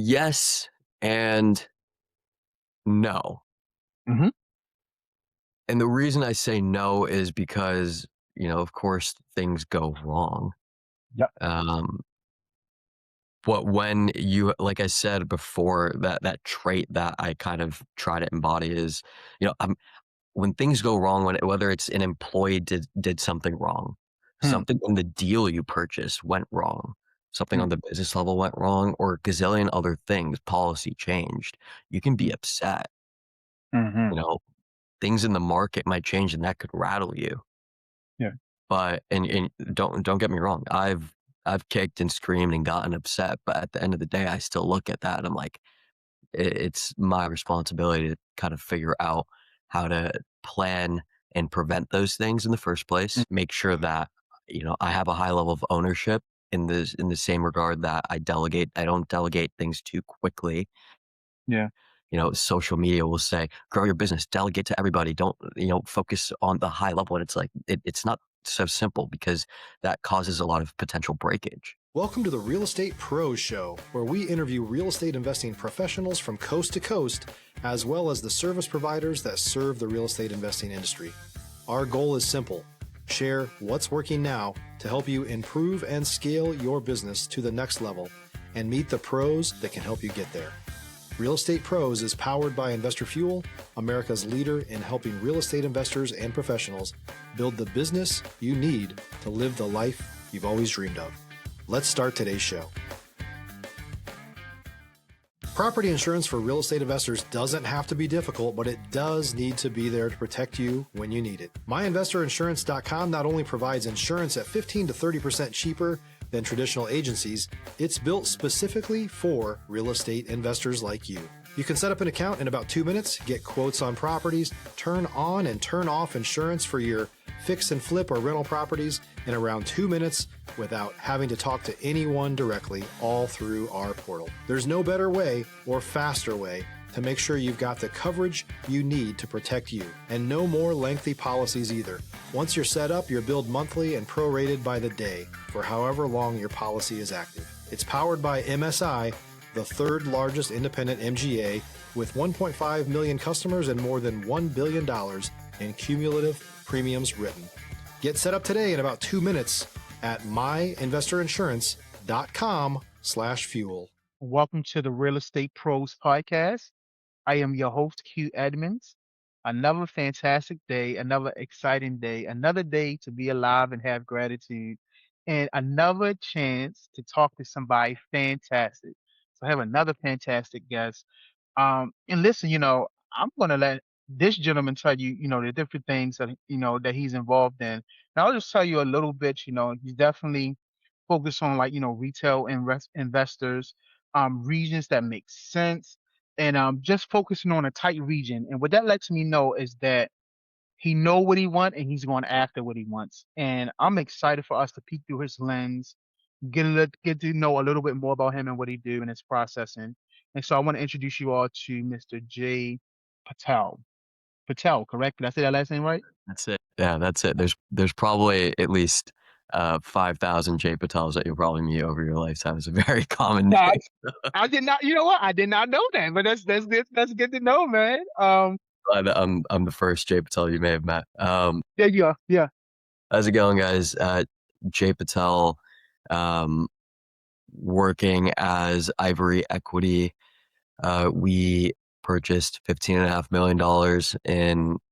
Yes and no. Mhm. And the reason I say no is because, of course, things go wrong. Yep. Um, but when you, like I said before, that trait that I kind of try to embody is, when things go wrong, whether it's an employee did something wrong, Hmm. something in the deal you purchased went wrong, something Hmm. on the business level went wrong, or a gazillion other things, policy changed, you can be upset. Mhm. You know, things in the market might change, and that could rattle you. Yeah. But and don't get me wrong, I've kicked and screamed and gotten upset, but at the end of the day, I still look at that and I'm like, it's my responsibility to kind of figure out how to plan and prevent those things in the first Mm. place. Make sure that I have a high level of ownership in the same regard that I delegate. I don't delegate things too quickly. Yeah. Social media will say, grow your business, delegate to everybody. Don't, focus on the high level. And it's like, it's not so simple because that causes a lot of potential breakage. Welcome to the Real Estate Pros Show, where we interview real estate investing professionals from coast to coast, as well as the service providers that serve the real estate investing industry. Our goal is simple: share what's working now to help you improve and scale your business to the next level and meet the pros that can help you get there. Real Estate Pros is powered by Investor Fuel, America's leader in helping real estate investors and professionals build the business you need to live the life you've always dreamed of. Let's start today's show. Property insurance for real estate investors doesn't have to be difficult, but it does need to be there to protect you when you need it. MyInvestorInsurance.com not only provides insurance at 15 to 30% cheaper than traditional agencies, it's built specifically for real estate investors like you. You can set up an account in about 2 minutes, get quotes on properties, turn on and turn off insurance for your fix and flip or rental properties in around 2 minutes without having to talk to anyone directly, all through our portal. There's no better way or faster way to make sure you've got the coverage you need to protect you, and no more lengthy policies either. Once you're set up, you're billed monthly and prorated by the day for however long your policy is active. It's powered by MSI, the third largest independent MGA, with 1.5 million customers and more than $1 billion in cumulative premiums written. Get set up today in about 2 minutes at myinvestorinsurance.com/fuel. Welcome to the Real Estate Pros Podcast. I am your host, Q Edmonds. Another fantastic day, another exciting day, another day to be alive and have gratitude, and another chance to talk to somebody fantastic. So I have another fantastic guest. And listen, I'm going to let this gentleman tell you, the different things that, that he's involved in. And I'll just tell you a little bit, he's definitely focused on like, retail investors, regions that make sense, and just focusing on a tight region. And what that lets me know is that he know what he wants and he's going after what he wants. And I'm excited for us to peek through his lens, get to know a little bit more about him and what he do and his processing. And so I want to introduce you all to Mr. J. Patel. Patel, correct? Did I say that last name right? That's it. Yeah, that's it. There's probably at least 5,000 Jay Patels that you'll probably meet over your lifetime. It's a very common No, name. I did not. You know what? I did not know that, but that's good. That's good to know, man. I'm the first Jay Patel you may have met. There you are. Yeah. How's it going, guys? Jay Patel, um, working as Ivory Equity. We purchased $15.5 million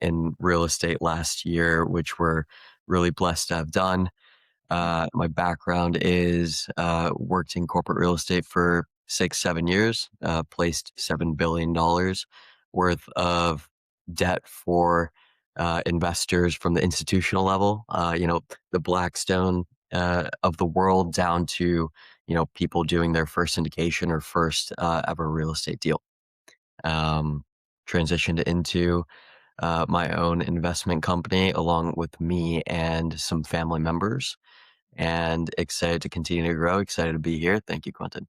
in real estate last year, which we're really blessed to have done. My background is worked in corporate real estate for 6-7 years, placed $7 billion worth of debt for investors from the institutional level, the Blackstone of the world, down to people doing their first syndication or first ever real estate deal. Um, Transitioned into my own investment company along with me and some family members, and excited to continue to grow. Excited to be here. Thank you, Quentin.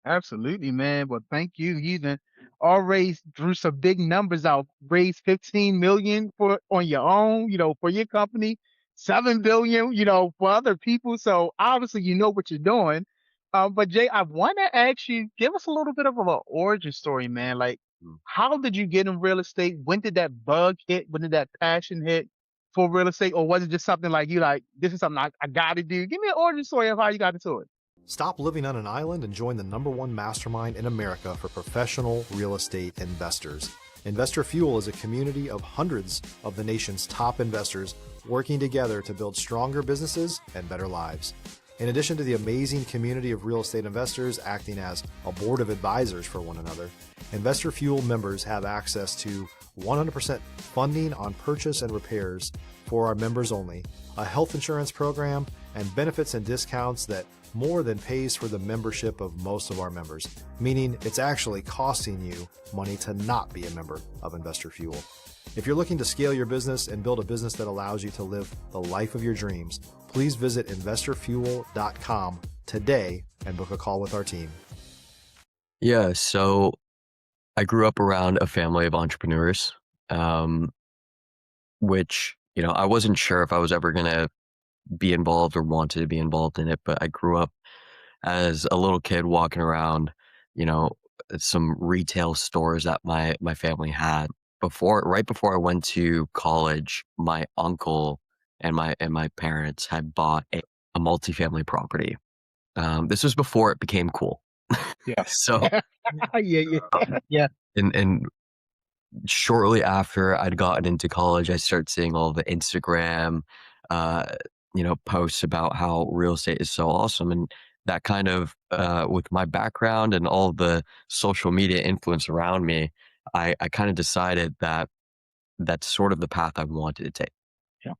Absolutely, man. Well, thank you. You done already drew some big numbers out. Raised 15 million for on your own, for your company, 7 billion, for other people. So obviously you know what you're doing. But Jay, I want to ask you, give us a little bit of an origin story, man. Like, Mm. how did you get in real estate? When did that bug hit? When did that passion hit for real estate? Or was it just something like you like, this is something I got to do? Give me an origin story of how you got into it. Stop living on an island and join the #1 mastermind in America for professional real estate investors. Investor Fuel is a community of hundreds of the nation's top investors working together to build stronger businesses and better lives. In addition to the amazing community of real estate investors acting as a board of advisors for one another, Investor Fuel members have access to 100% funding on purchase and repairs for our members only, a health insurance program, and benefits and discounts that more than pays for the membership of most of our members, meaning it's actually costing you money to not be a member of Investor Fuel. If you're looking to scale your business and build a business that allows you to live the life of your dreams, please visit investorfuel.com today and book a call with our team. Yeah, so I grew up around a family of entrepreneurs, um, which, I wasn't sure if I was ever going to be involved or wanted to be involved in it, but I grew up as a little kid walking around, you know, some retail stores that my family had. Right before I went to college, my uncle and my parents had bought a multifamily property. This was before it became cool. Yeah. So, Yeah, yeah, um, yeah. and shortly after I'd gotten into college, I started seeing all the Instagram, uh, posts about how real estate is so awesome. And that kind of, with my background and all the social media influence around me, I kind of decided that that's sort of the path I wanted to take. Yeah.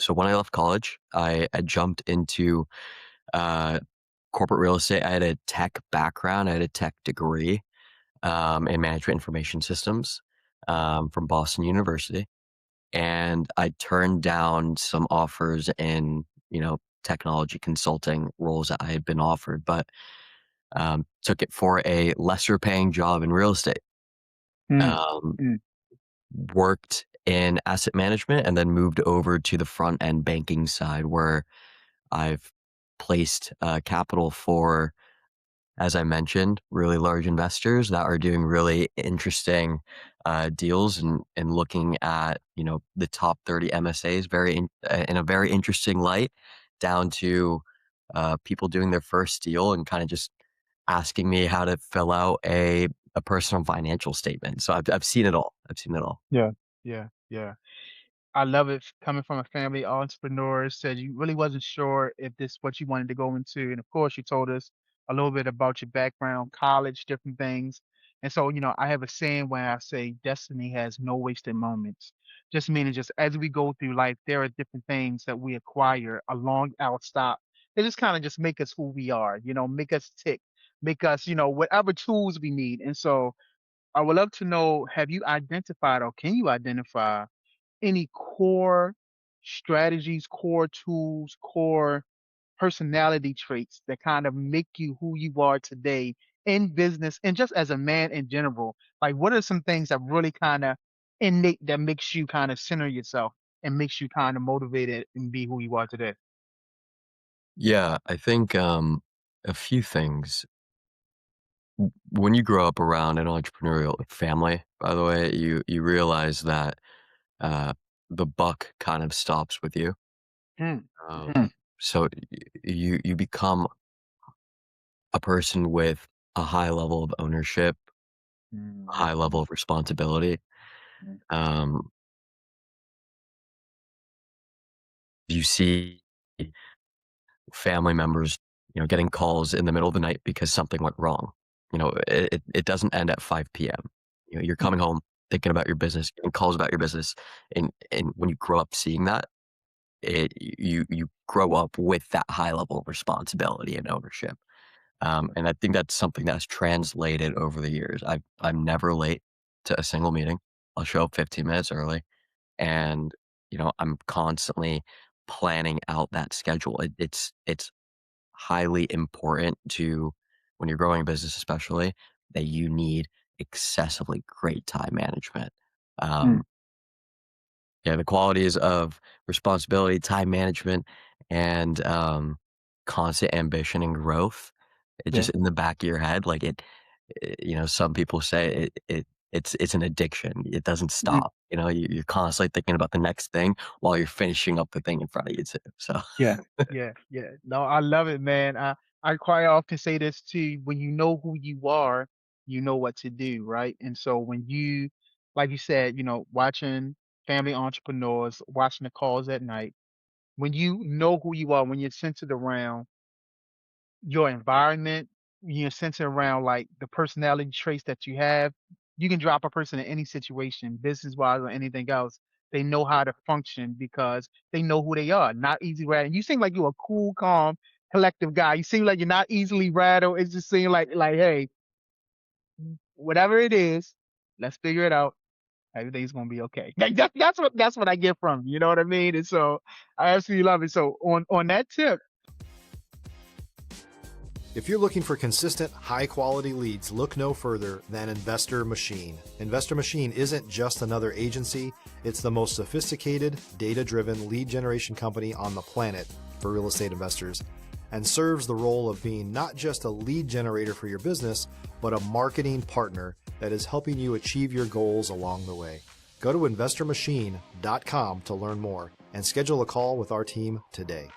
So when I left college, I jumped into uh, corporate real estate. I had a tech background, I had a tech degree in management information systems from Boston University. And I turned down some offers in, technology consulting roles that I had been offered, but took it for a lesser paying job in real estate. Mm, Um, mm, Worked in asset management and then moved over to the front end banking side where I've placed capital for, as I mentioned, really large investors that are doing really interesting deals and looking at the top 30 MSAs in a very interesting light, down to people doing their first deal and kind of just asking me how to fill out a personal financial statement. So I've seen it all. I've seen it all. yeah. Yeah. Yeah. I love it coming from a family of entrepreneurs. Said you really wasn't sure if this what you wanted to go into, and of course, you told us a little bit about your background, college, different things. And so, I have a saying where I say, "Destiny has no wasted moments." Just meaning, just as we go through life, there are different things that we acquire along our stop. They just kind of just make us who we are. Make us tick, make us, whatever tools we need. And so, I would love to know: have you identified, or can you identify any core strategies, core tools, core personality traits that kind of make you who you are today in business and just as a man in general? Like, what are some things that really kind of innate that makes you kind of center yourself and makes you kind of motivated and be who you are today? Yeah, I think a few things. When you grow up around an entrepreneurial family, by the way, you realize that uh, the buck kind of stops with you. Mm, Um, so you become a person with a high level of ownership, a high level mm, of responsibility. mm, Um, you see family members, getting calls in the middle of the night because something went wrong. It doesn't end at 5 p.m. You're mm, coming home thinking about your business, getting calls about your business, and when you grow up seeing that, you grow up with that high level of responsibility and ownership. And I think that's something that's translated over the years. I'm never late to a single meeting. I'll show up 15 minutes early, and I'm constantly planning out that schedule. It's highly important to, when you're growing a business, especially, that you need excessively great time management. mm, Um, yeah, the qualities of responsibility, time management, and constant ambition and growth. It Yeah. just in the back of your head, like some people say it's an addiction. It doesn't Mhm. stop. You're constantly thinking about the next thing while you're finishing up the thing in front of you too. So Yeah. Yeah. Yeah. No, I love it, man. I quite often say this too. When you know who you are, you know what to do, right? And so when you, like you said, watching family entrepreneurs, watching the calls at night, when you know who you are, when you're centered around your environment, you're centered around like the personality traits that you have, you can drop a person in any situation, business wise or anything else. They know how to function because they know who they are. Not easy rattled. You seem like you're a cool, calm, collective guy. You seem like you're not easily rattled. It just seems like, hey, whatever it is, let's figure it out. Everything's gonna be okay. Like that's what I get from you. You know what I mean? And so I absolutely love it. So on that tip, If you're looking for consistent, high quality leads, look no further than Investor Machine. Investor Machine isn't just another agency, it's the most sophisticated, data driven lead generation company on the planet for real estate investors, and serves the role of being not just a lead generator for your business, but a marketing partner that is helping you achieve your goals along the way. Go to investormachine.com to learn more and schedule a call with our team today.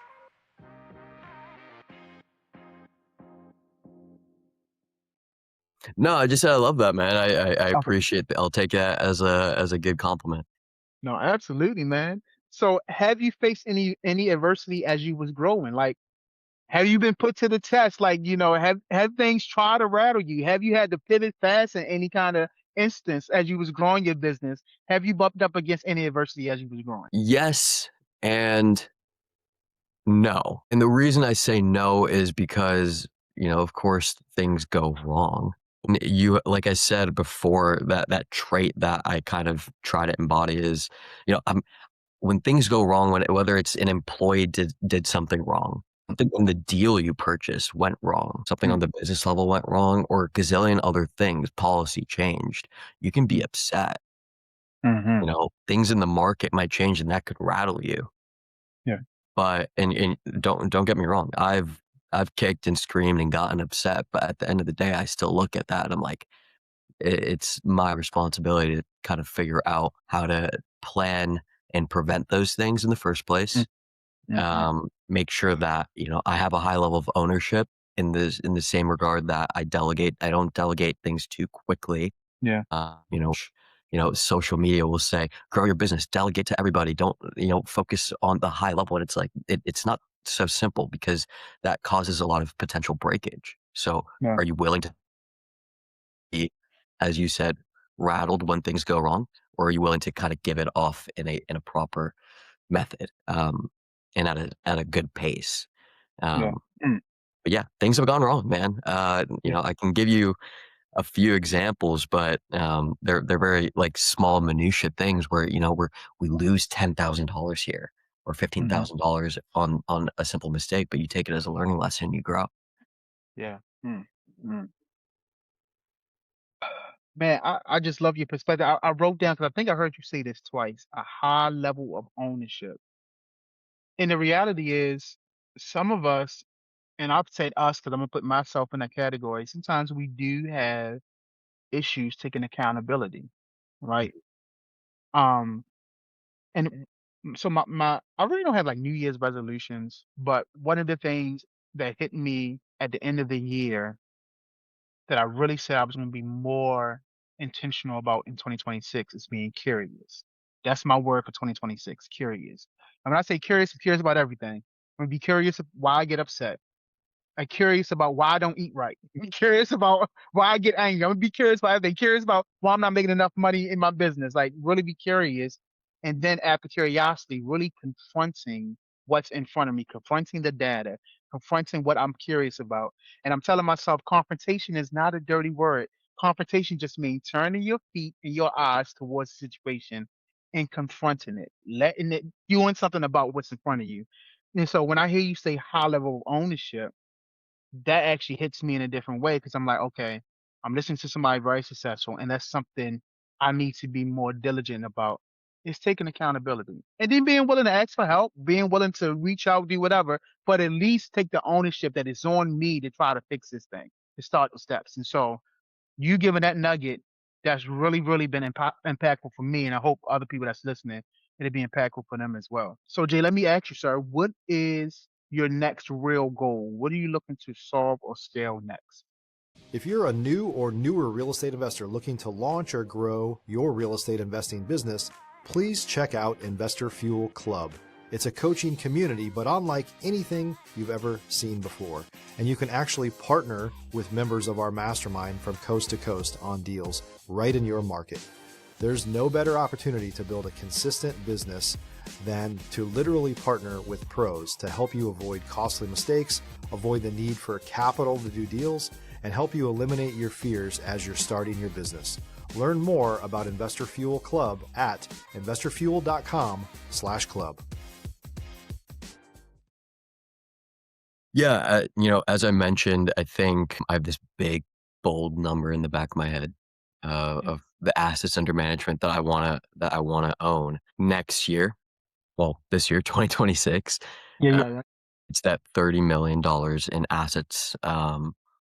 no, I just said I love that, man. I okay. appreciate that. I'll take that as a good compliment. No, absolutely, man. So have you faced any adversity as you was growing? Like, have you been put to the test? Like, have things try to rattle you? Have you had to pivot fast in any kind of instance as you was growing your business? Have you bumped up against any adversity as you was growing? Yes and no. And the reason I say no is because, of course, things go wrong. Like I said before, that trait that I kind of try to embody is, when things go wrong, whether it's an employee did something wrong, something in the deal you purchased went wrong, something on Mm, the business level went wrong, or a gazillion other things, policy changed, you can be mm, upset. mhm. Things in the market might change and that could rattle you. Yeah, But and don't get me wrong, I've kicked and screamed and gotten upset, but at the end of the day, I still look at that and I'm like, it's my responsibility to kind of figure out how to plan and prevent those things in the first mm, place. mhm. Make sure that, I have a high level of ownership in the same regard that I delegate. I don't delegate things too quickly. Yeah, uh, you know, social media will say, grow your business, delegate to everybody. Don't, focus on the high level. And it's like, it's not so simple because that causes a lot of potential breakage. So yeah, are you willing to be, as you said, rattled when things go wrong? Or are you willing to kind of give it off in a proper method, and at a good pace? yeah. Um, Mm, but yeah, things have gone wrong, man. yeah, I can give you a few examples, but they're very like small minutia things where we lose $10,000 here or mhm, $15,000 on a simple mistake, but you take it as a learning lesson, you grow. yeah. Mm, mm. Man, I just love your perspective. I wrote down because I think I heard you say this twice. A high level of ownership. And the reality is, some of us, and I'll say us because I'm gonna put myself in that category. Sometimes we do have issues taking accountability, right? Um, and so I really don't have like New Year's resolutions, but one of the things that hit me at the end of the year that I really said I was going to be more intentional about in 2026 is being curious. That's my word for 2026, curious. And when I say curious, I'm curious about everything. I'm going to be curious of why I get upset. I'm curious about why I don't eat right. I'm curious about why I get angry. I'm gonna be curious about everything. Curious about why I'm not making enough money in my business. Like really be curious. And then after curiosity, really confronting what's in front of me, confronting the data, confronting what I'm curious about. And I'm telling myself confrontation is not a dirty word. Confrontation just means turning your feet and your eyes towards the situation and confronting it, letting it doing something about what's in front of you. And so when I hear you say high level of ownership, that actually hits me in a different way because I'm like, okay, I'm listening to somebody very successful, and that's something I need to be more diligent about. It's taking accountability and then being willing to ask for help, being willing to reach out, do whatever, but at least take the ownership that it's on me to try to fix this thing, to start the steps. And so you giving that nugget, that's really, really been impactful for me. And I hope other people that's listening, it'll be impactful for them as well. So Jay, let me ask you, sir, what is your next real goal? What are you looking to solve or scale next? If you're a new or newer real estate investor looking to launch or grow your real estate investing business, please check out Investor Fuel Club. It's a coaching community, but unlike anything you've ever seen before. And you can actually partner with members of our mastermind from coast to coast on deals right in your market. There's no better opportunity to build a consistent business than to literally partner with pros to help you avoid costly mistakes, avoid the need for capital to do deals, and help you eliminate your fears as you're starting your business. Learn more about Investor Fuel Club at investorfuel.com/club. Yeah, as I mentioned, I think I have this big, bold number in the back of my head Yeah. of the assets under management that I wanna own next year. Well, this year, 2026. Yeah, Uh, yeah, yeah. it's that $30 million in assets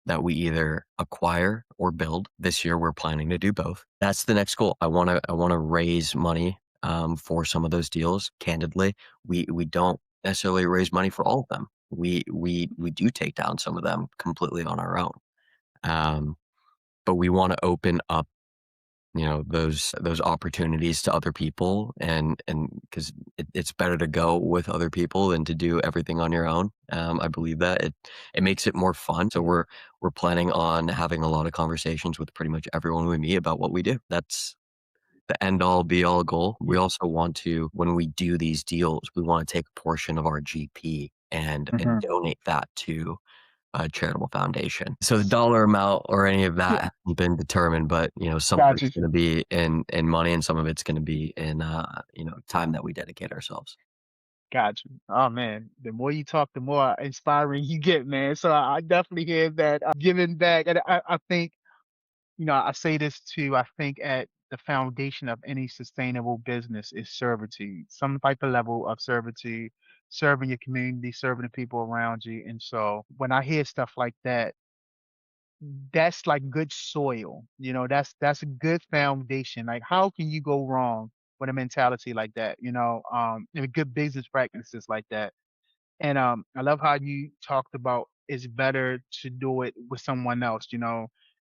that we either acquire or build. This year, we're planning to do both. That's the next goal. I wanna raise money for some of those deals. Candidly, we don't necessarily raise money for all of them. We do take down some of them completely on our own. Um, but we want to open up, those opportunities to other people, and because it's better to go with other people than to do everything on your own. I believe that it makes it more fun. So we're planning on having a lot of conversations with pretty much everyone we meet about what we do. That's the end all be all goal. We also want to, when we do these deals, we want to take a portion of our GP and Mhm. donate that to a charitable foundation. So the dollar amount or any of Yeah, that hasn't been determined, but some of got it's you. going to be in money, and some of it's going to be in time that we dedicate ourselves. Got you. Oh man, the more you talk, the more inspiring you get, man. So I definitely hear that giving back, and I think I say this too. I think at the foundation of any sustainable business is servitude, some type of level of servitude, serving your community, serving the people around you. And so when I hear stuff like that, that's like good soil. That's a good foundation. Like, how can you go wrong with a mentality like that? And good business practices like that. And I love how you talked about it's better to do it with someone else.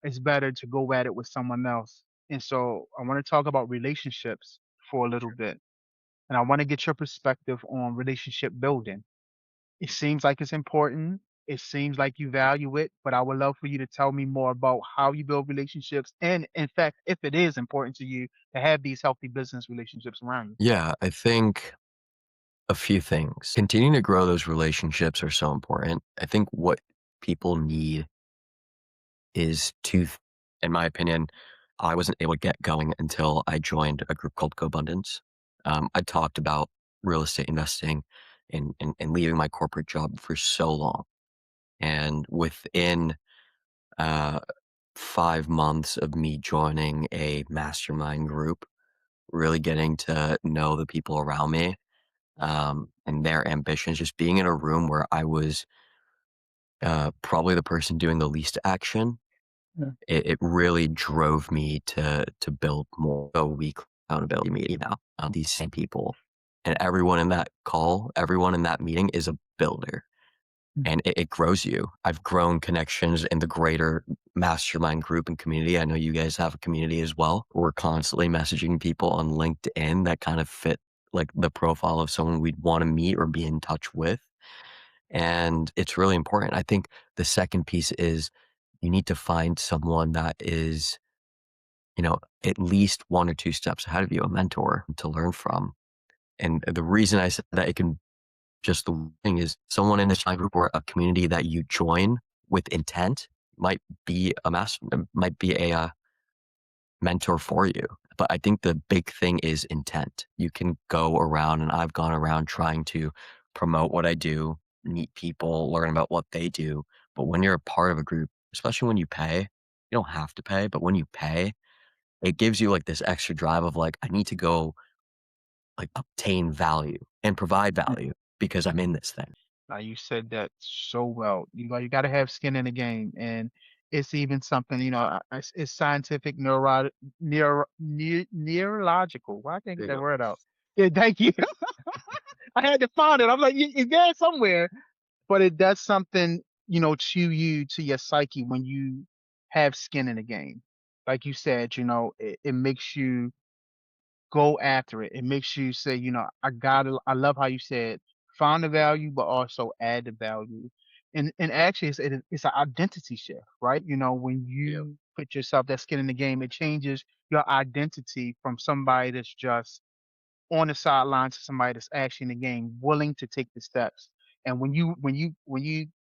It's better to go at it with someone else. And so I want to talk about relationships for a little bit. And I want to get your perspective on relationship building. It seems like it's important. It seems like you value it, but I would love for you to tell me more about how you build relationships. And in fact, if it is important to you to have these healthy business relationships around you. Yeah, I think a few things. Continuing to grow those relationships are so important. I think what people need is in my opinion, I wasn't able to get going until I joined a group called GoBundance. I talked about real estate investing and leaving my corporate job for so long. And within uh, 5 months of me joining a mastermind group, really getting to know the people around me and their ambitions, just being in a room where I was probably the person doing the least action, Yeah. it really drove me to build more a weekly accountability meeting now. These same people and everyone in that meeting is a builder, and it grows you. I've grown connections in the greater mastermind group and community. I know you guys have a community as well. We're constantly messaging people on LinkedIn that kind of fit like the profile of someone we'd want to meet or be in touch with. And it's really important. I think the second piece is you need to find someone that is, at least one or two steps ahead of you, a mentor to learn from. And the reason I said that it can just the thing is someone in this group or a community that you join with intent might be a mentor for you. But I think the big thing is intent. You can go around, and I've gone around trying to promote what I do, meet people, learn about what they do. But when you're a part of a group, especially when you pay, you don't have to pay, but when you pay, it gives you like this extra drive of like, I need to go like obtain value and provide value because I'm in this thing. Now you said that so well. You got to have skin in the game, and it's even something it's scientific, neurological. Why I can't There get you that go. word out? Yeah, thank you. I had to find it. I'm like, it's there somewhere, but it does something, to you, to your psyche when you have skin in the game. Like you said, it makes you go after it. It makes you say, I love how you said find the value, but also add the value. And actually it's an identity shift, right? When Yep. you put yourself that skin in the game, it changes your identity from somebody that's just on the sidelines to somebody that's actually in the game, willing to take the steps. And when you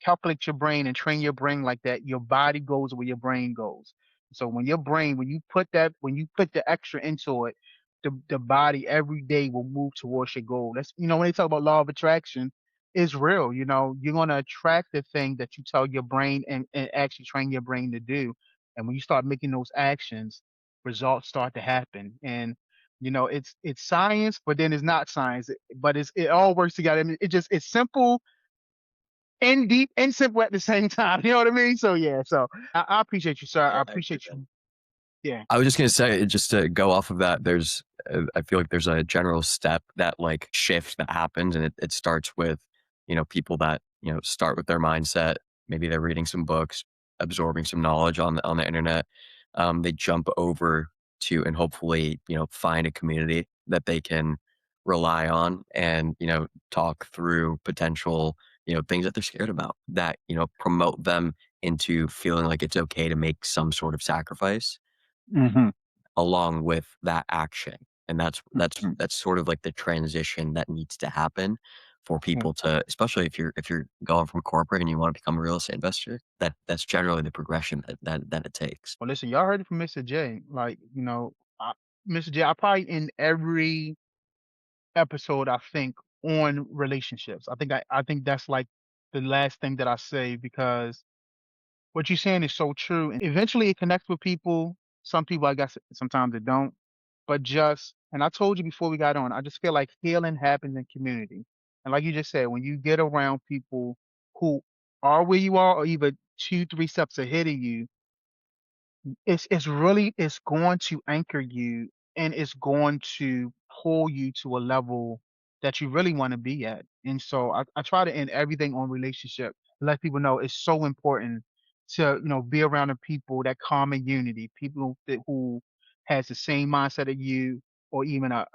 calculate your brain and train your brain like that, your body goes where your brain goes. So when you put the extra into it, the body every day will move towards your goal. That's when they talk about law of attraction, it's real. You're gonna attract the thing that you tell your brain and actually train your brain to do. And when you start making those actions, results start to happen. And it's science, but then it's not science. But it all works together. I mean, it's simple and deep and simple at the same time. You know what I mean? So yeah. So I appreciate you, sir. I I agree, appreciate man. you. Yeah. I was just gonna say, just to go off of that, I feel like there's a general step, that like shift that happens, and it starts with, people that, start with their mindset. Maybe they're reading some books, absorbing some knowledge on the internet. They jump over to, and hopefully, find a community that they can rely on, and, talk through potential, things that they're scared about, that, promote them into feeling like it's okay to make some sort of sacrifice Hmm. along with that action. And that's sort of like the transition that needs to happen for people to, especially if you're going from corporate and you want to become a real estate investor, that's generally the progression that it takes. Well, listen, y'all heard it from Mr. J. Like, Mr. J, I probably in every episode I think on relationships. I think that's like the last thing that I say because what you're saying is so true. And eventually it connects with people. Some people, I guess, sometimes it don't. But and I told you before we got on, I just feel like healing happens in community. And like you just said, when you get around people who are where you are or even two, three steps ahead of you, it's going to anchor you and it's going to pull you to a level that you really want to be at. And so I try to end everything on relationship, let people know it's so important to, be around the people that common unity, people who has the same mindset of you or even a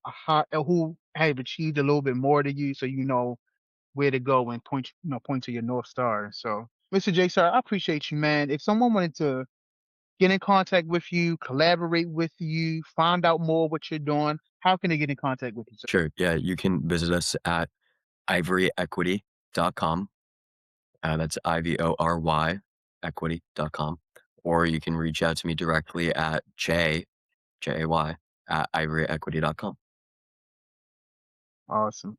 high, who have achieved a little bit more than you. So you know where to go and point to your North Star. So Mr. J, sir, I appreciate you, man. If someone wanted to get in contact with you, collaborate with you, find out more what you're doing, how can they get in contact with you, sir? Sure. Yeah. You can visit us at ivoryequity.com. That's IVORY equity.com. Or you can reach out to me directly at JAY at ivoryequity.com. Awesome.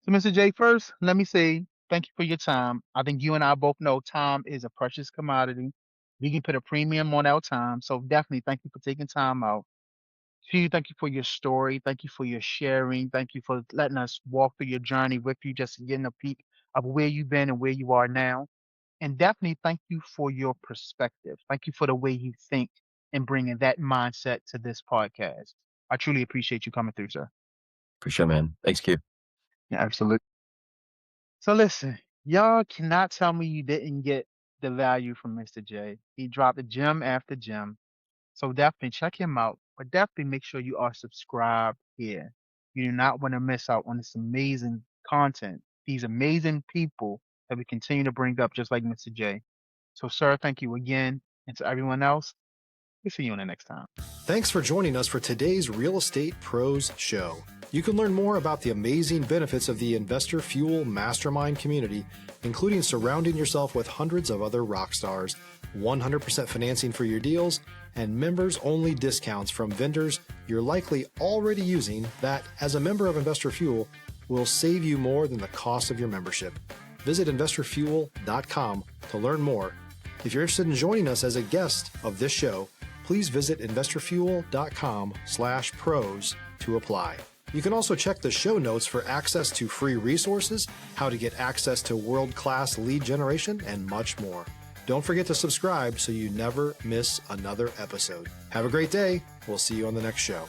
So, Mr. J, first, let me say thank you for your time. I think you and I both know time is a precious commodity. We can put a premium on our time. So, definitely thank you for taking time out. Two, thank you for your story. Thank you for your sharing. Thank you for letting us walk through your journey with you, just getting a peek of where you've been and where you are now. And definitely thank you for your perspective. Thank you for the way you think and bringing that mindset to this podcast. I truly appreciate you coming through, sir. For sure, man. Thanks, Q. Yeah, absolutely. So listen, y'all cannot tell me you didn't get the value from Mr. J. He dropped gem after gem. So definitely check him out, but definitely make sure you are subscribed here. You do not want to miss out on this amazing content, these amazing people that we continue to bring up, just like Mr. J. So, sir, thank you again. And to everyone else, we'll see you on the next time. Thanks for joining us for today's Real Estate Pros Show. You can learn more about the amazing benefits of the Investor Fuel Mastermind community, including surrounding yourself with hundreds of other rock stars, 100% financing for your deals, and members-only discounts from vendors you're likely already using that, as a member of Investor Fuel, will save you more than the cost of your membership. Visit investorfuel.com to learn more. If you're interested in joining us as a guest of this show, please visit investorfuel.com/pros to apply. You can also check the show notes for access to free resources, how to get access to world-class lead generation, and much more. Don't forget to subscribe so you never miss another episode. Have a great day. We'll see you on the next show.